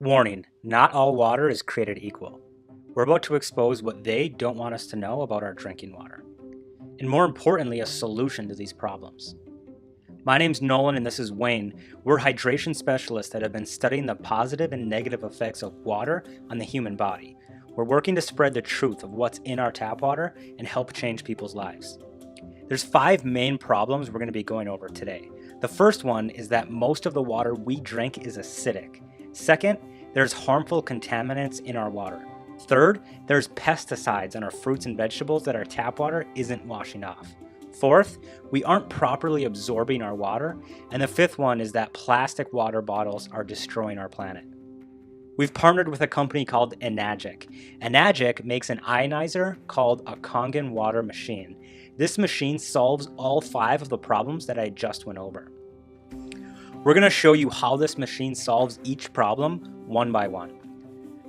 Warning, not all water is created equal. We're about to expose what they don't want us to know about our drinking water, and more importantly, a solution to these problems. My name's Nolan and this is Wayne. We're hydration specialists that have been studying the positive and negative effects of water on the human body. We're working to spread the truth of what's in our tap water and help change people's lives. There's 5 main problems we're going to be going over today. The first one is that most of the water we drink is acidic. Second, there's harmful contaminants in our water. Third, there's pesticides in our fruits and vegetables that our tap water isn't washing off. Fourth, we aren't properly absorbing our water. And the fifth one is that plastic water bottles are destroying our planet. We've partnered with a company called Enagic. Enagic makes an ionizer called a Kangen Water Machine. This machine solves all 5 of the problems that I just went over. We're going to show you how this machine solves each problem one by one.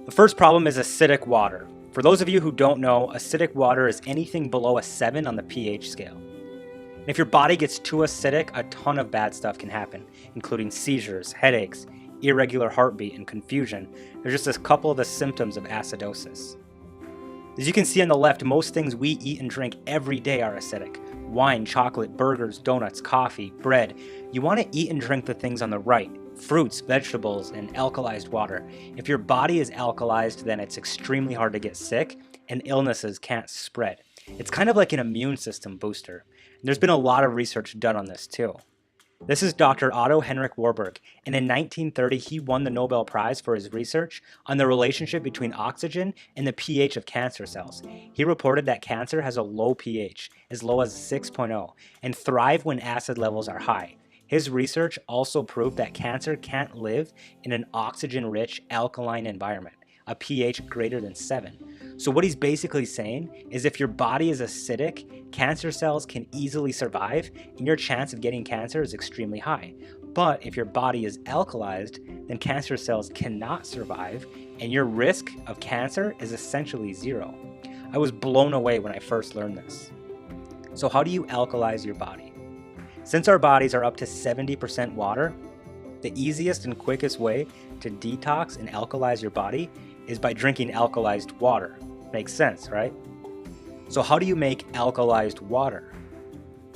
The first problem is acidic water. For those of you who don't know, acidic water is anything below a 7 on the pH scale. And if your body gets too acidic, a ton of bad stuff can happen, including seizures, headaches, irregular heartbeat, and confusion. There's just a couple of the symptoms of acidosis. As you can see on the left, most things we eat and drink every day are acidic. Wine, chocolate, burgers, donuts, coffee, bread. You want to eat and drink the things on the right. Fruits, vegetables, and alkalized water. If your body is alkalized, then it's extremely hard to get sick and illnesses can't spread. It's kind of like an immune system booster. And there's been a lot of research done on this too. This is Dr. Otto Henrik Warburg, and in 1930 he won the Nobel Prize for his research on the relationship between oxygen and the pH of cancer cells. He reported that cancer has a low pH, as low as 6.0, and thrive when acid levels are high. His research also proved that cancer can't live in an oxygen-rich alkaline environment, a pH greater than 7. So what he's basically saying is if your body is acidic, cancer cells can easily survive and your chance of getting cancer is extremely high. But if your body is alkalized, then cancer cells cannot survive and your risk of cancer is essentially 0. I was blown away when I first learned this. So how do you alkalize your body? Since our bodies are up to 70% water, the easiest and quickest way to detox and alkalize your body is by drinking alkalized water. Makes sense, right? So how do you make alkalized water?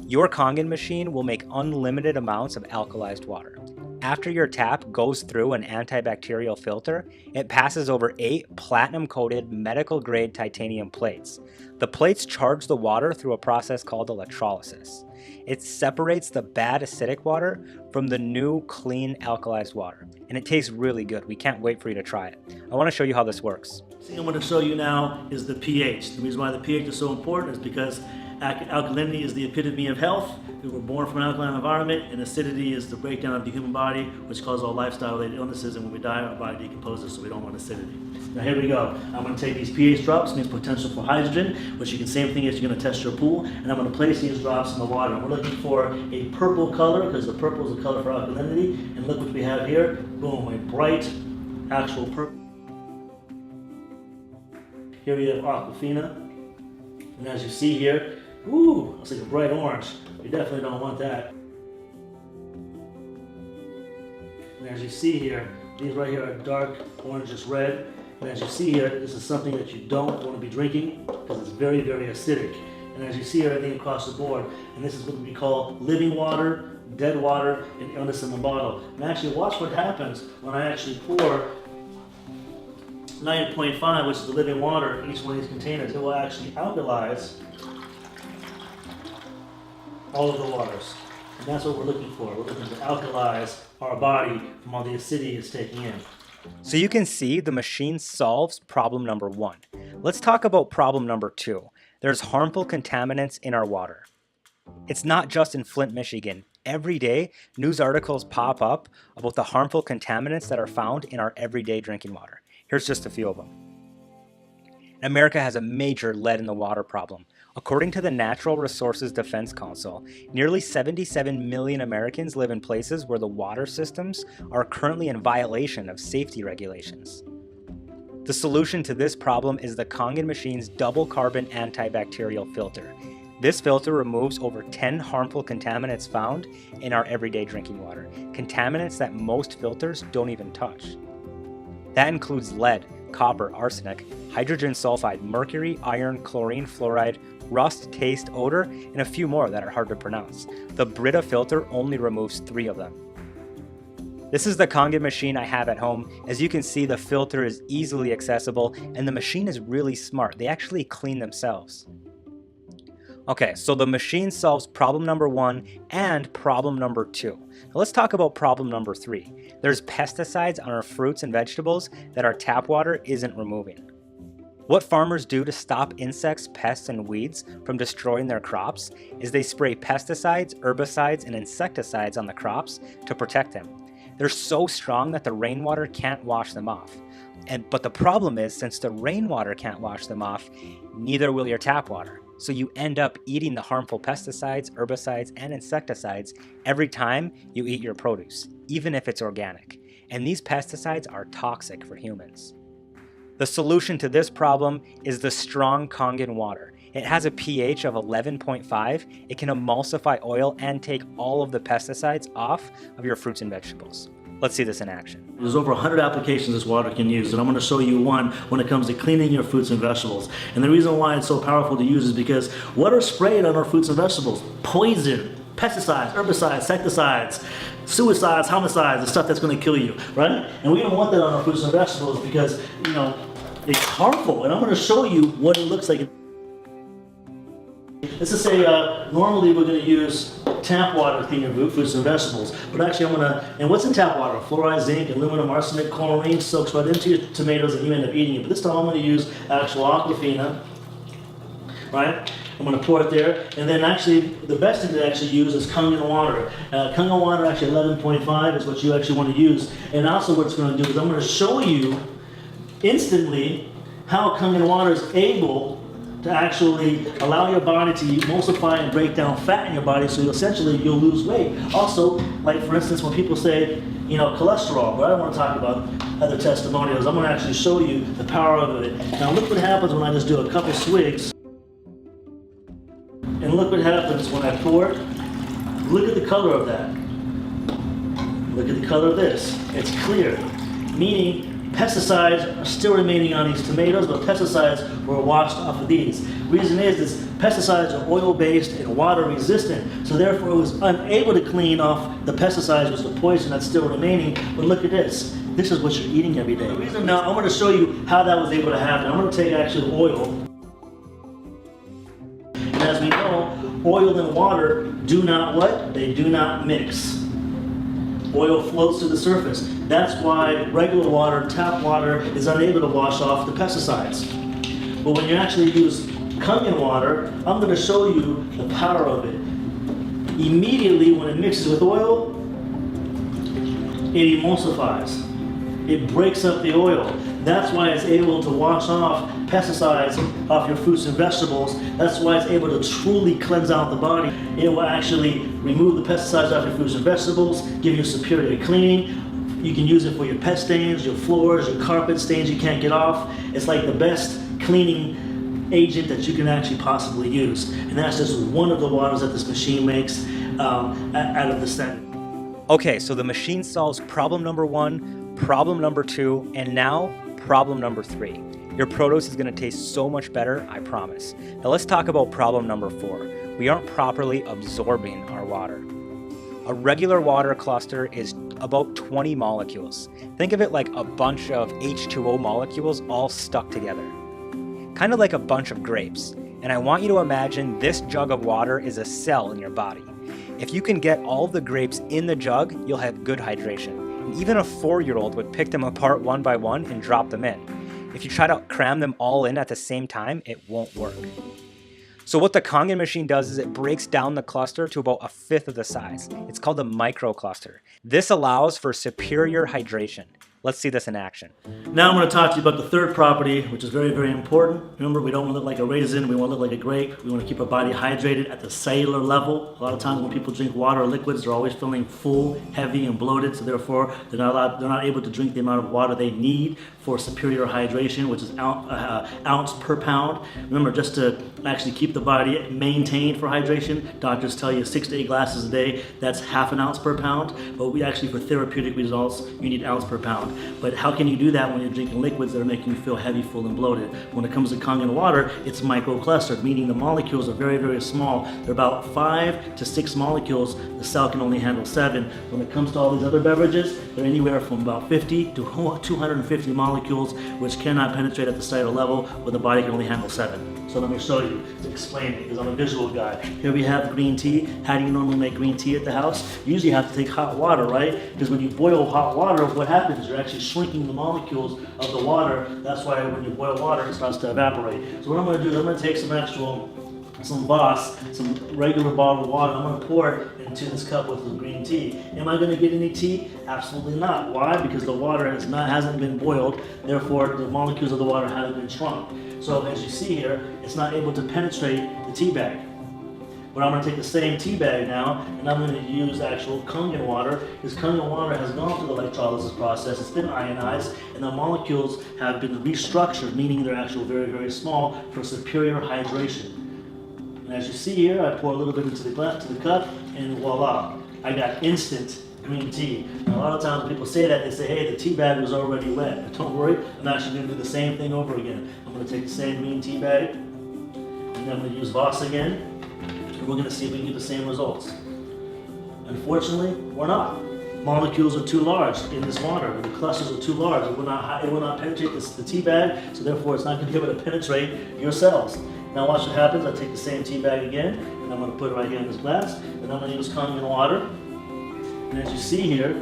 Your Kangen machine will make unlimited amounts of alkalized water. After your tap goes through an antibacterial filter, it passes over 8 platinum-coated medical-grade titanium plates. The plates charge the water through a process called electrolysis. It separates the bad acidic water from the new, clean, alkalized water. And it tastes really good. We can't wait for you to try it. I want to show you how this works. The thing I'm going to show you now is the pH. The reason why the pH is so important is because alkalinity is the epitome of health. We were born from an alkaline environment, and acidity is the breakdown of the human body, which causes all lifestyle-related illnesses, and when we die, our body decomposes, so we don't want acidity. Now here we go. I'm going to take these pH drops, means potential for hydrogen, which you can same thing as you're going to test your pool, and I'm going to place these drops in the water. We're looking for a purple color, because the purple is the color for alkalinity, and look what we have here. Boom, a bright, actual purple. Here we have aquafina, and as you see here, ooh, looks like a bright orange. You definitely don't want that. And as you see here, these right here are dark orangish red. And as you see here, this is something that you don't want to be drinking because it's very, very acidic. And as you see everything across the board, and this is what we call living water, dead water, and illness in the bottle. And actually watch what happens when I actually pour 9.5, which is the living water, in each one of these containers. It will actually alkalize all of the waters. And that's what we're looking for. We're looking to alkalize our body from all the acidity it's taking in. So you can see the machine solves problem number 1. Let's talk about problem number 2. There's harmful contaminants in our water. It's not just in Flint, Michigan. Every day, news articles pop up about the harmful contaminants that are found in our everyday drinking water. Here's just a few of them. America has a major lead in the water problem. According to the Natural Resources Defense Council, nearly 77 million Americans live in places where the water systems are currently in violation of safety regulations. The solution to this problem is the Kangen machine's double carbon antibacterial filter. This filter removes over 10 harmful contaminants found in our everyday drinking water, contaminants that most filters don't even touch. That includes lead, copper, arsenic, hydrogen sulfide, mercury, iron, chlorine, fluoride, rust, taste, odor, and a few more that are hard to pronounce. The Brita filter only removes 3 of them. This is the Kangen machine I have at home. As you can see, the filter is easily accessible and the machine is really smart. They actually clean themselves. Okay, so the machine solves problem number 1 and problem number 2. Now let's talk about problem number 3. There's pesticides on our fruits and vegetables that our tap water isn't removing. What farmers do to stop insects, pests, and weeds from destroying their crops is they spray pesticides, herbicides, and insecticides on the crops to protect them. They're so strong that the rainwater can't wash them off. But the problem is, since the rainwater can't wash them off, neither will your tap water. So you end up eating the harmful pesticides, herbicides, and insecticides every time you eat your produce, even if it's organic. And these pesticides are toxic for humans. The solution to this problem is the strong Kangen water. It has a pH of 11.5. It can emulsify oil and take all of the pesticides off of your fruits and vegetables. Let's see this in action. There's over 100 applications this water can use, and I'm going to show you one when it comes to cleaning your fruits and vegetables. And the reason why it's so powerful to use is because what are sprayed on our fruits and vegetables? Poison, pesticides, herbicides, insecticides, suicides, homicides, the stuff that's going to kill you, right? And we don't want that on our fruits and vegetables because, it's harmful. And I'm going to show you what it looks like. Let's just say normally we're going to use tap water to clean your fruits and vegetables, but actually and what's in tap water? Fluoride, zinc, aluminum, arsenic, chlorine soaks right into your tomatoes and you end up eating it. But this time I'm going to use actual Aquafina, right? I'm going to pour it there, and then actually the best thing to actually use is Kangen water. Kangen water actually 11.5 is what you actually want to use. And also what it's going to do is I'm going to show you instantly how Kangen water is able to actually allow your body to emulsify and break down fat in your body, so you'll lose weight. Also, like for instance, when people say, cholesterol, but I don't want to talk about other testimonials. I'm going to actually show you the power of it. Now look what happens when I just do a couple swigs. And look what happens when I pour it. Look at the color of that. Look at the color of this. It's clear, meaning pesticides are still remaining on these tomatoes, but pesticides were washed off of these. Reason is pesticides are oil-based and water-resistant, so therefore it was unable to clean off the pesticides, which is the poison that's still remaining. But look at this. This is what you're eating every day. Now I'm going to show you how that was able to happen. I'm going to take actually oil. And as we know, oil and water do not what? They do not mix. Oil floats to the surface. That's why regular water, tap water, is unable to wash off the pesticides. But when you actually use Kangen water, I'm going to show you the power of it. Immediately when it mixes with oil, it emulsifies. It breaks up the oil. That's why it's able to wash off pesticides off your fruits and vegetables. That's why it's able to truly cleanse out the body. It will actually remove the pesticides off your fruits and vegetables, give you superior cleaning. You can use it for your pet stains, your floors, your carpet stains you can't get off. It's like the best cleaning agent that you can actually possibly use. And that's just one of the waters that this machine makes out of the set. Okay, so the machine solves problem number 1, problem number 2, and now problem number 3. Your produce is going to taste so much better, I promise. Now let's talk about problem number 4. We aren't properly absorbing our water. A regular water cluster is about 20 molecules. Think of it like a bunch of H2O molecules all stuck together. Kind of like a bunch of grapes. And I want you to imagine this jug of water is a cell in your body. If you can get all the grapes in the jug, you'll have good hydration. And even a 4-year-old would pick them apart one by one and drop them in. If you try to cram them all in at the same time, it won't work. So what the Kangen machine does is it breaks down the cluster to about 1/5 of the size. It's called a microcluster. This allows for superior hydration. Let's see this in action. Now I'm going to talk to you about the third property, which is very, very important. Remember, we don't want to look like a raisin. We want to look like a grape. We want to keep our body hydrated at the cellular level. A lot of times when people drink water or liquids, they're always feeling full, heavy, and bloated. So therefore, they're not able to drink the amount of water they need for superior hydration, which is ounce per pound. Remember, just to actually keep the body maintained for hydration, doctors tell you 6 to 8 glasses a day. That's 1/2 ounce per pound. But we actually, for therapeutic results, you need ounce per pound. around. But how can you do that when you're drinking liquids that are making you feel heavy, full, and bloated? When it comes to Kangen water, it's microclustered, meaning the molecules are very, very small. They're about 5 to 6 molecules. The cell can only handle 7. When it comes to all these other beverages, they're anywhere from about 50 to 250 molecules, which cannot penetrate at the cellular level, where the body can only handle 7. So let me show you to explain it, because I'm a visual guy. Here we have green tea. How do you normally make green tea at the house? You usually have to take hot water, right? Because when you boil hot water, what happens is you're actually shrinking the molecules of the water. That's why when you boil water, it starts to evaporate. So what I'm going to do is I'm going to take some Voss, some regular bottled water. I'm going to pour it into this cup with the green tea. Am I going to get any tea? Absolutely not. Why? Because the water hasn't been boiled. Therefore, the molecules of the water haven't been shrunk. So as you see here, it's not able to penetrate the tea bag. But I'm going to take the same tea bag now, and I'm going to use actual Kangen water. This Kangen water has gone through the electrolysis process. It's been ionized, and the molecules have been restructured, meaning they're actually very, very small for superior hydration. And as you see here, I pour a little bit into the cup, and voila, I got instant green tea. Now, a lot of times when people say that, they say, hey, the tea bag was already wet. But don't worry, I'm actually going to do the same thing over again. I'm going to take the same green tea bag, and then I'm going to use Voss again, and we're going to see if we can get the same results. Unfortunately, we're not. Molecules are too large in this water. The clusters are too large. It will not penetrate the tea bag, so therefore it's not going to be able to penetrate your cells. Now watch what happens. I take the same tea bag again, and I'm going to put it right here in this glass, and I'm going to use Kangen water. And as you see here,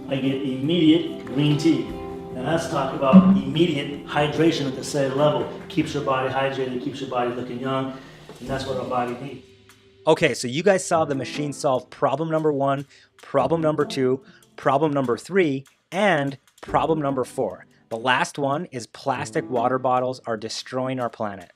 I get immediate green tea. Now let's talk about immediate hydration at the cellular level. Keeps your body hydrated, keeps your body looking young, and that's what our body needs. Okay, so you guys saw the machine solve problem number 1, problem number 2, problem number 3, and problem number 4. The last one is plastic water bottles are destroying our planet.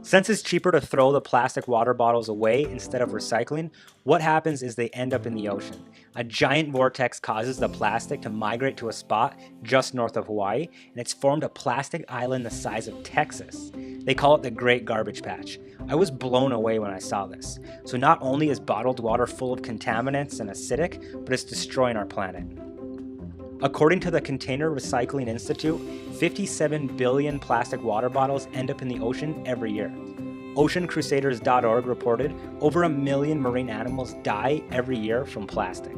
Since it's cheaper to throw the plastic water bottles away instead of recycling, what happens is they end up in the ocean. A giant vortex causes the plastic to migrate to a spot just north of Hawaii, and it's formed a plastic island the size of Texas. They call it the Great Garbage Patch. I was blown away when I saw this. So not only is bottled water full of contaminants and acidic, but it's destroying our planet. According to the Container Recycling Institute, 57 billion plastic water bottles end up in the ocean every year. OceanCrusaders.org reported over 1 million marine animals die every year from plastic.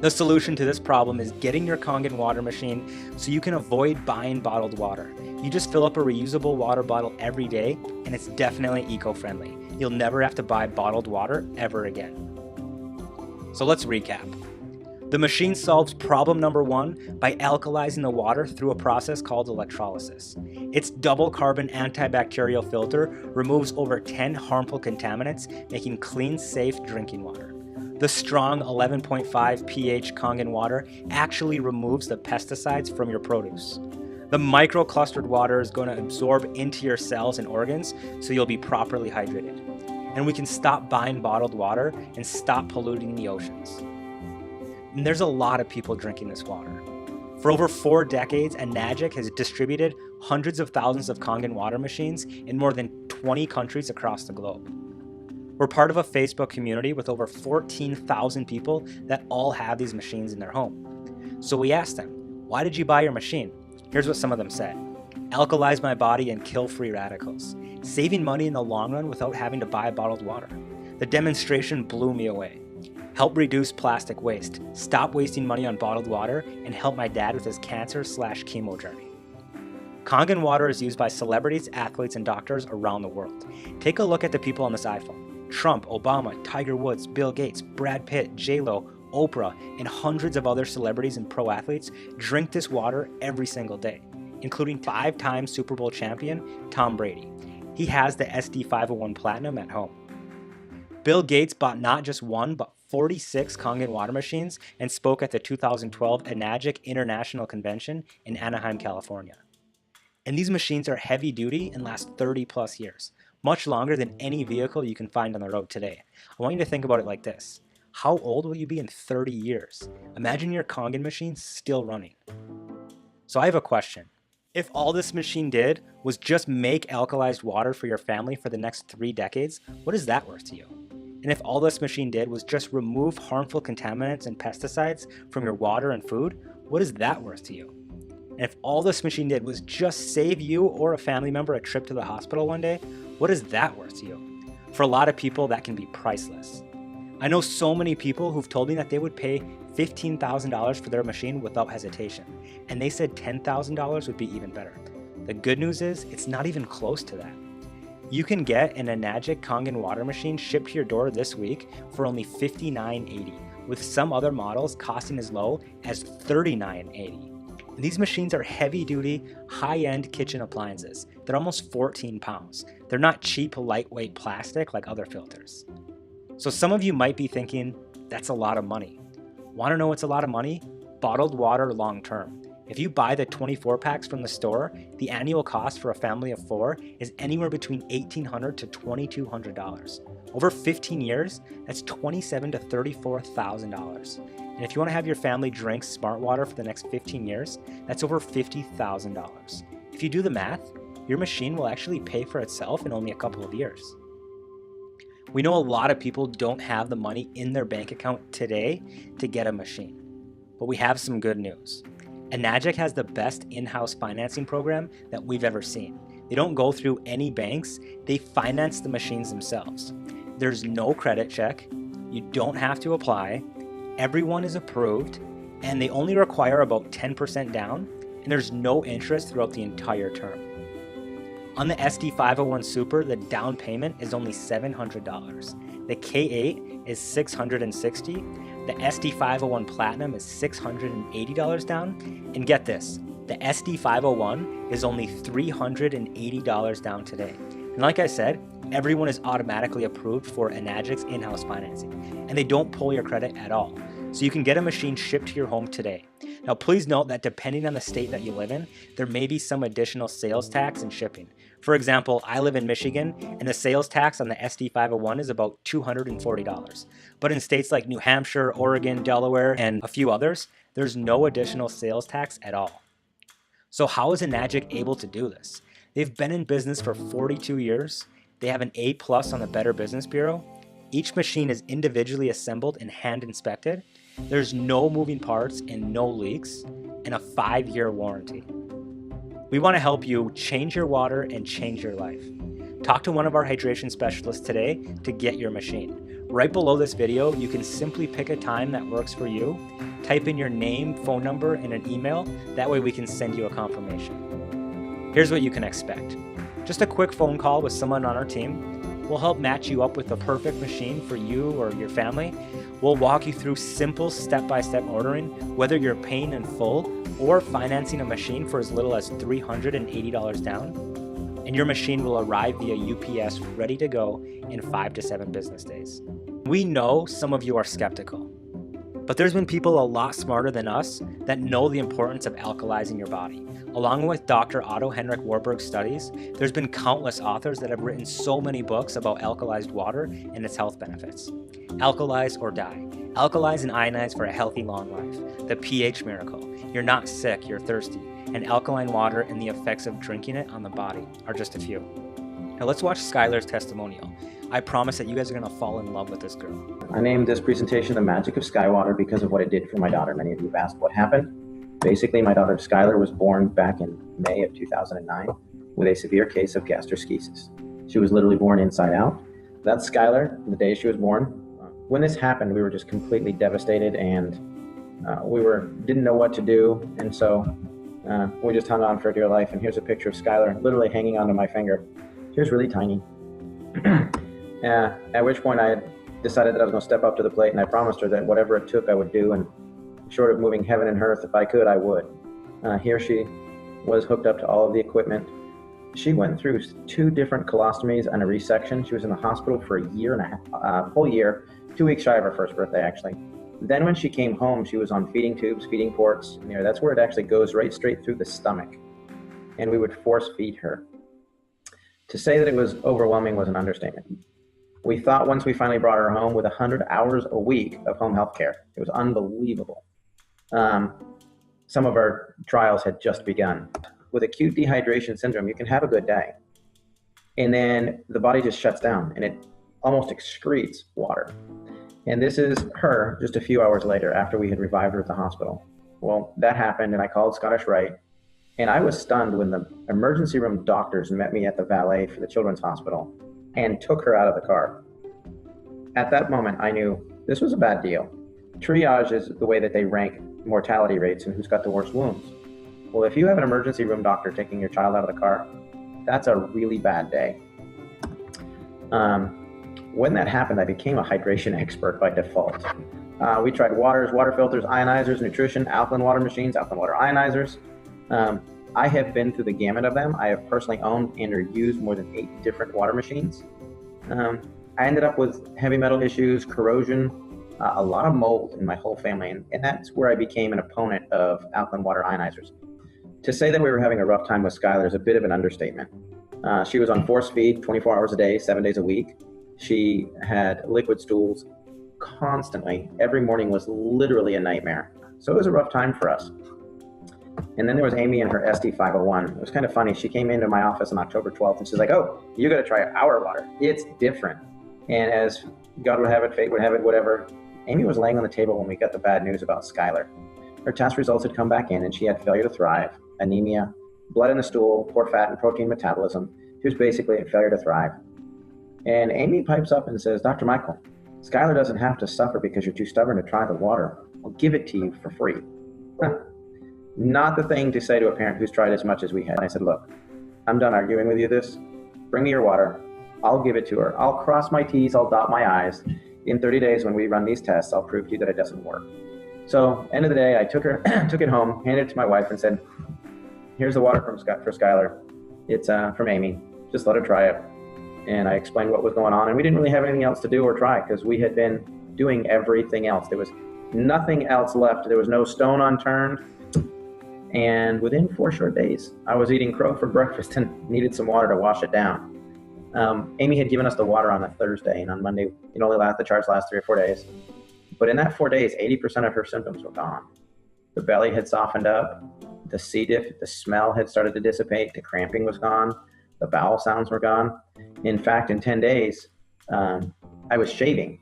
The solution to this problem is getting your Kangen water machine so you can avoid buying bottled water. You just fill up a reusable water bottle every day, and it's definitely eco-friendly. You'll never have to buy bottled water ever again. So let's recap. The machine solves problem number 1 by alkalizing the water through a process called electrolysis. Its double carbon antibacterial filter removes over 10 harmful contaminants, making clean, safe drinking water. The strong 11.5 pH Kangen water actually removes the pesticides from your produce. The microclustered water is going to absorb into your cells and organs so you'll be properly hydrated. And we can stop buying bottled water and stop polluting the oceans. And there's a lot of people drinking this water. For over 4 decades, Enagic has distributed hundreds of thousands of Kangen water machines in more than 20 countries across the globe. We're part of a Facebook community with over 14,000 people that all have these machines in their home. So we asked them, why did you buy your machine? Here's what some of them said. Alkalize my body and kill free radicals. Saving money in the long run without having to buy bottled water. The demonstration blew me away. Help reduce plastic waste, stop wasting money on bottled water, and help my dad with his cancer/chemo journey. Kangen water is used by celebrities, athletes, and doctors around the world. Take a look at the people on this iPhone. Trump, Obama, Tiger Woods, Bill Gates, Brad Pitt, J-Lo, Oprah, and hundreds of other celebrities and pro athletes drink this water every single day, including 5-time Super Bowl champion Tom Brady. He has the SD501 Platinum at home. Bill Gates bought not just one, but 46 Kangen water machines and spoke at the 2012 Enagic International Convention in Anaheim, California. And these machines are heavy duty and last 30 plus years, much longer than any vehicle you can find on the road today. I want you to think about it like this. How old will you be in 30 years? Imagine your Kangen machine still running. So I have a question. If all this machine did was just make alkalized water for your family for the next 3 decades, what is that worth to you? And if all this machine did was just remove harmful contaminants and pesticides from your water and food, what is that worth to you? And if all this machine did was just save you or a family member a trip to the hospital one day, what is that worth to you? For a lot of people, that can be priceless. I know so many people who've told me that they would pay $15,000 for their machine without hesitation, and they said $10,000 would be even better. The good news is, it's not even close to that. You can get an Enagic Kangen Water Machine shipped to your door this week for only $59.80, with some other models costing as low as $39.80. And these machines are heavy-duty, high-end kitchen appliances. They're almost 14 pounds. They're not cheap, lightweight plastic like other filters. So some of you might be thinking, that's a lot of money. Want to know what's a lot of money? Bottled water long-term. If you buy the 24 packs from the store, the annual cost for a family of 4 is anywhere between $1,800 to $2,200. Over 15 years, that's $27,000 to $34,000. And if you want to have your family drink smart water for the next 15 years, that's over $50,000. If you do the math, your machine will actually pay for itself in only a couple of years. We know a lot of people don't have the money in their bank account today to get a machine, but we have some good news. Enagic has the best in-house financing program that we've ever seen. They don't go through any banks, they finance the machines themselves. There's no credit check, you don't have to apply, everyone is approved, and they only require about 10% down, and there's no interest throughout the entire term. On the SD501 Super, the down payment is only $700. The K8 is $660. The SD501 Platinum is $680 down. And get this, the SD501 is only $380 down today. And like I said, everyone is automatically approved for Enagic's in-house financing, and they don't pull your credit at all. So you can get a machine shipped to your home today. Now please note that depending on the state that you live in, there may be some additional sales tax and shipping. For example, I live in Michigan, and the sales tax on the SD501 is about $240. But in states like New Hampshire, Oregon, Delaware, and a few others, there's no additional sales tax at all. So how is Enagic able to do this? They've been in business for 42 years. They have an A+ on the Better Business Bureau. Each machine is individually assembled and hand inspected. There's no moving parts and no leaks, and a 5-year warranty. We want to help you change your water and change your life. Talk to one of our hydration specialists today to get your machine. Right below this video, you can simply pick a time that works for you, type in your name, phone number, and an email. That way we can send you a confirmation. Here's what you can expect. Just a quick phone call with someone on our team. We'll help match you up with the perfect machine for you or your family. We'll walk you through simple step-by-step ordering, whether you're paying in full or financing a machine for as little as $380 down. And your machine will arrive via UPS ready to go in 5 to 7 business days. We know some of you are skeptical, but there's been people a lot smarter than us that know the importance of alkalizing your body. Along with Dr. Otto Henrik Warburg's studies, there's been countless authors that have written so many books about alkalized water and its health benefits. Alkalize or die. Alkalize and ionize for a healthy long life. The pH miracle. You're not sick, you're thirsty. And alkaline water and the effects of drinking it on the body are just a few. Now let's watch Skylar's testimonial. I promise that you guys are going to fall in love with this girl. I named this presentation The Magic of Skywater because of what it did for my daughter. Many of you have asked what happened. Basically, my daughter Skylar was born back in May of 2009 with a severe case of gastroschisis. She was literally born inside out. That's Skylar, the day she was born. When this happened, we were just completely devastated, and we didn't know what to do, and so we just hung on for dear life. And here's a picture of Skylar literally hanging onto my finger. She was really tiny. At which point I decided that I was going to step up to the plate, and I promised her that whatever it took I would do, and short of moving heaven and earth, if I could, I would. Here she was hooked up to all of the equipment. She went through 2 different colostomies and a resection. She was in the hospital for a year and a half, whole year, 2 weeks shy of her first birthday, actually. Then when she came home, she was on feeding tubes, feeding ports. That's where it actually goes right straight through the stomach. And we would force feed her. To say that it was overwhelming was an understatement. We thought once we finally brought her home with 100 hours a week of home health care. It was unbelievable. Some of our trials had just begun. With acute dehydration syndrome, you can have a good day, and then the body just shuts down, and almost excretes water. And this is her just a few hours later after we had revived her at the hospital. Well, that happened, and I called Scottish Rite, and I was stunned when the emergency room doctors met me at the valet for the children's hospital and took her out of the car. At that moment, I knew this was a bad deal. Triage is the way that they rank mortality rates and who's got the worst wounds. Well, if you have an emergency room doctor taking your child out of the car, that's a really bad day. When that happened, I became a hydration expert by default. We tried waters, water filters, ionizers, nutrition, alkaline water machines, alkaline water ionizers. I have been through the gamut of them. I have personally owned and or used more than 8 different water machines. I ended up with heavy metal issues, corrosion, a lot of mold in my whole family, and that's where I became an opponent of alkaline water ionizers. To say that we were having a rough time with Skylar is a bit of an understatement. She was on force feed 24 hours a day, 7 days a week. She had liquid stools constantly. Every morning was literally a nightmare. So it was a rough time for us. And then there was Amy and her SD501. It was kind of funny. She came into my office on October 12th and she's like, "Oh, you got to try our water. It's different." And as God would have it, fate would have it, whatever, Amy was laying on the table when we got the bad news about Skylar. Her test results had come back in and she had failure to thrive, anemia, blood in the stool, poor fat and protein metabolism. She was basically a failure to thrive. And Amy pipes up and says, "Dr. Michael, Skylar doesn't have to suffer because you're too stubborn to try the water. I'll give it to you for free." Not the thing to say to a parent who's tried as much as we had. I said, "Look, I'm done arguing with you this. Bring me your water. I'll give it to her. I'll cross my T's, I'll dot my I's. In 30 days when we run these tests, I'll prove to you that it doesn't work." So, end of the day, I took it home, handed it to my wife and said, "Here's the water for Skylar. It's from Amy. Just let her try it." And I explained what was going on, and we didn't really have anything else to do or try because we had been doing everything else. There was nothing else left. There was no stone unturned. And within 4 short days, I was eating crow for breakfast and needed some water to wash it down. Amy had given us the water on a Thursday, and on Monday, the charge lasts 3 or 4 days. But in that 4 days, 80% of her symptoms were gone. The belly had softened up, the C. diff, the smell had started to dissipate, the cramping was gone, the bowel sounds were gone. In fact, in 10 days, I was shaving,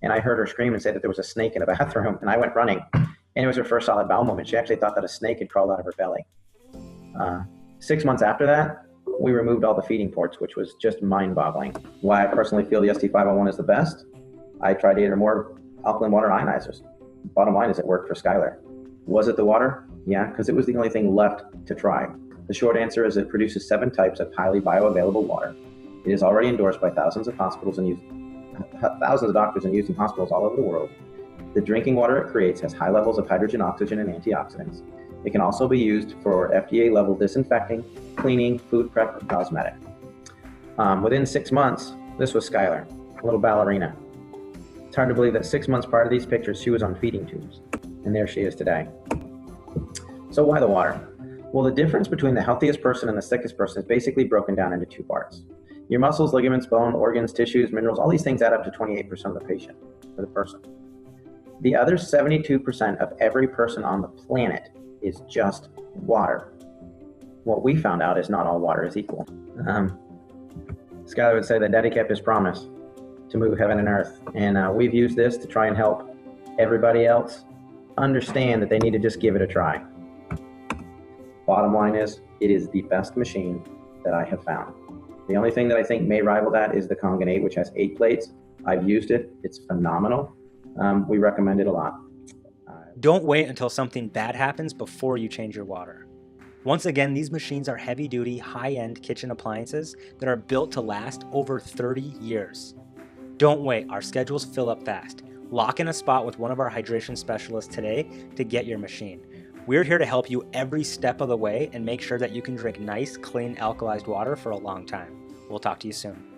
and I heard her scream and say that there was a snake in the bathroom, and I went running. And it was her first solid bowel movement. She actually thought that a snake had crawled out of her belly. 6 months after that, we removed all the feeding ports, which was just mind-boggling. Why I personally feel the SD501 is the best? I tried 8 or more alkaline water ionizers. Bottom line is it worked for Skylar. Was it the water? Yeah, because it was the only thing left to try. The short answer is it produces 7 types of highly bioavailable water. It is already endorsed by thousands of hospitals and thousands of doctors and used in hospitals all over the world. The drinking water it creates has high levels of hydrogen, oxygen, and antioxidants. It can also be used for FDA-level disinfecting, cleaning, food prep, and cosmetic. Within 6 months, this was Skylar, a little ballerina. It's hard to believe that 6 months prior to these pictures, she was on feeding tubes. And there she is today. So why the water? Well, the difference between the healthiest person and the sickest person is basically broken down into 2 parts. Your muscles, ligaments, bone, organs, tissues, minerals, all these things add up to 28% of the patient, or the person. The other 72% of every person on the planet is just water. What we found out is not all water is equal. Skylar would say that Daddy kept his promise to move heaven and earth, and we've used this to try and help everybody else understand that they need to just give it a try. Bottom line is, it is the best machine that I have found. The only thing that I think may rival that is the Kangen 8, which has 8 plates. I've used it. It's phenomenal. We recommend it a lot. Don't wait until something bad happens before you change your water. Once again, these machines are heavy-duty, high-end kitchen appliances that are built to last over 30 years. Don't wait, our schedules fill up fast. Lock in a spot with one of our hydration specialists today to get your machine. We're here to help you every step of the way and make sure that you can drink nice, clean, alkalized water for a long time. We'll talk to you soon.